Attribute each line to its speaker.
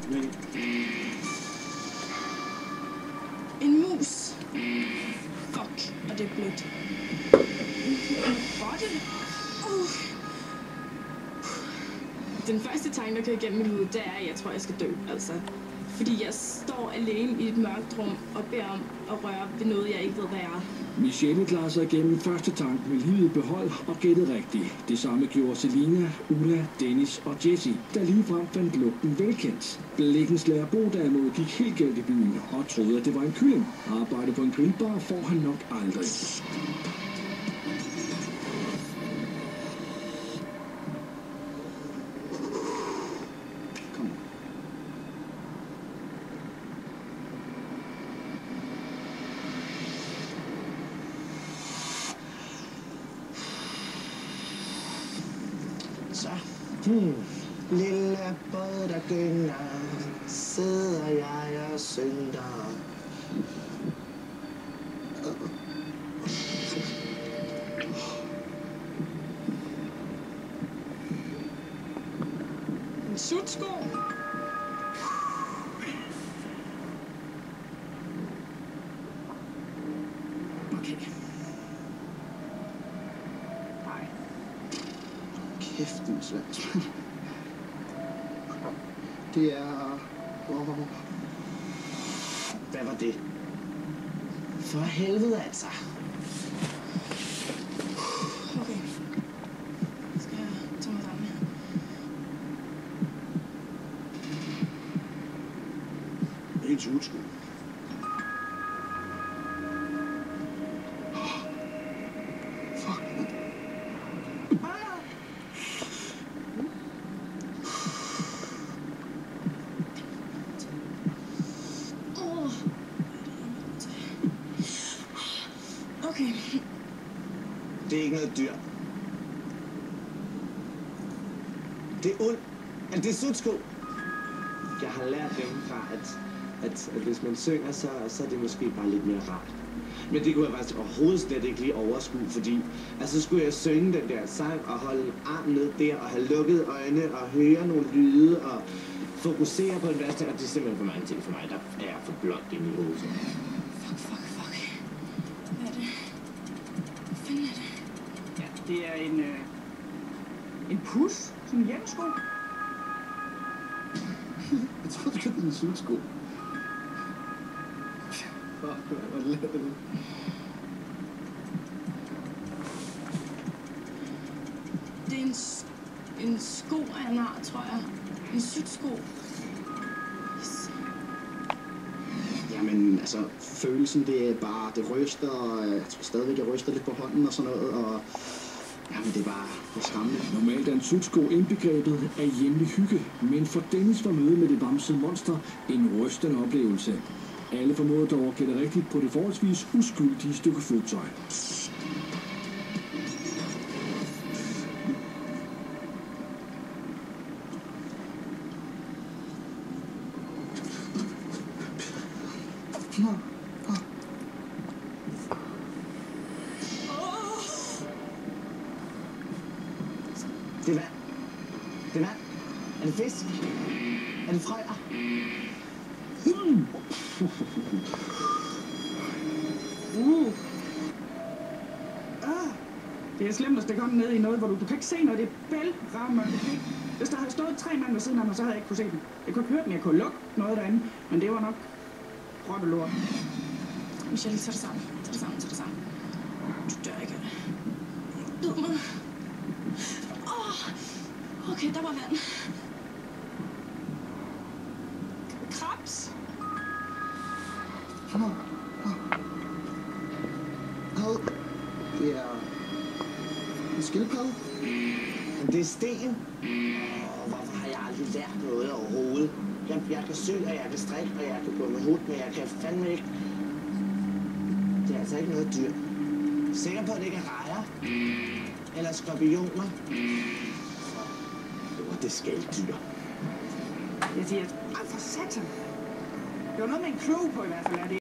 Speaker 1: Men...
Speaker 2: En mus. Fuck, og det er blødt. En rotte. Den første tanke, der kører igennem mit hoved, det er, at jeg tror, jeg skal dø, altså. Fordi jeg står alene i et mørkt rum og beder om at røre ved noget, jeg ikke ved, hvad er.
Speaker 3: Michelle klarer sig igennem første tank med livet i behold og gættede rigtigt. Det samme gjorde Selina, Ulla, Dennis og Jessie, der ligefrem fandt lugten velkendt. Blikkenslager Bo derimod gik helt galt i byen og troede, at det var en kylling. Arbejde på en grillbar får han nok aldrig.
Speaker 4: Så, lille båd, der gynger, sidder jeg og synger.
Speaker 2: En sutsko.
Speaker 4: Okay. Nej. Kæft, den er svært. Det er... Hvad var det? For helvede, altså.
Speaker 2: Okay. Skal jeg tage mig sammen?
Speaker 1: Det er en sutsko.
Speaker 4: Fuck.
Speaker 2: Okay.
Speaker 4: Det er ikke noget dyr. Det er uld. Altså, det er sutsko. Jeg har lært dem fra, at hvis man synger, så er det måske bare lidt mere rart. Men det kunne jeg faktisk overhovedet slet ikke lige overskue, fordi så skulle jeg synge den der sang og holde en arm ned der og have lukket øjne og høre nogle lyde og fokusere på en værste, og det er simpelthen for mange ting for mig, der er for blot i min hoved.
Speaker 2: Fuck. Hvad er det? Hvad fanden er det?
Speaker 5: Ja, det er en pus, sådan en hjemmesko.
Speaker 4: Jeg tror, det er en sutsko. Fuck, hvad laver du?
Speaker 2: Det er en sko af en art, tror jeg. En sutsko. Yes.
Speaker 4: Jamen, altså, følelsen, det er bare, det ryster, og jeg tror stadigvæk, jeg ryster lidt på hånden og sådan noget, og jamen, det er bare, det er skræmmende.
Speaker 3: Normalt er en sutsko indbegrebet af hjemlig hygge, men for Dennis var møde med det bamsede monster en rystende oplevelse. Alle formåede dog at gætte rigtigt på det forholdsvis uskyldige stykke fodtøj.
Speaker 4: Det er vand. Det er vand. Er det fisk? Er det frøer?
Speaker 5: Det er slemt at stikke hånden ned i noget, hvor du kan ikke se noget. Det er bælragende. Hvis der havde stået 3 mand ved siden af mig, så havde jeg ikke kunne se den. Jeg kunne ikke høre den, jeg kunne lugte noget derinde, men det var nok rottelort.
Speaker 2: Michelle, tag det sammen. Tag det sammen. Du dør ikke af det. Bid mig. Okay, der var vand. Krebs.
Speaker 4: Det er en skildpadde. Det er sten. Hvorfor har jeg aldrig lært noget overhovedet? Jeg kan sy, og jeg kan strikke, og jeg kan gå med hud, men jeg kan fandme ikke... Det er altså ikke noget dyr. Sikker på, at det ikke er rejer? Eller skorpioner? Det er skældyr.
Speaker 5: Jeg siger, for satan. Det var noget med en klo på i hvert fald, er det.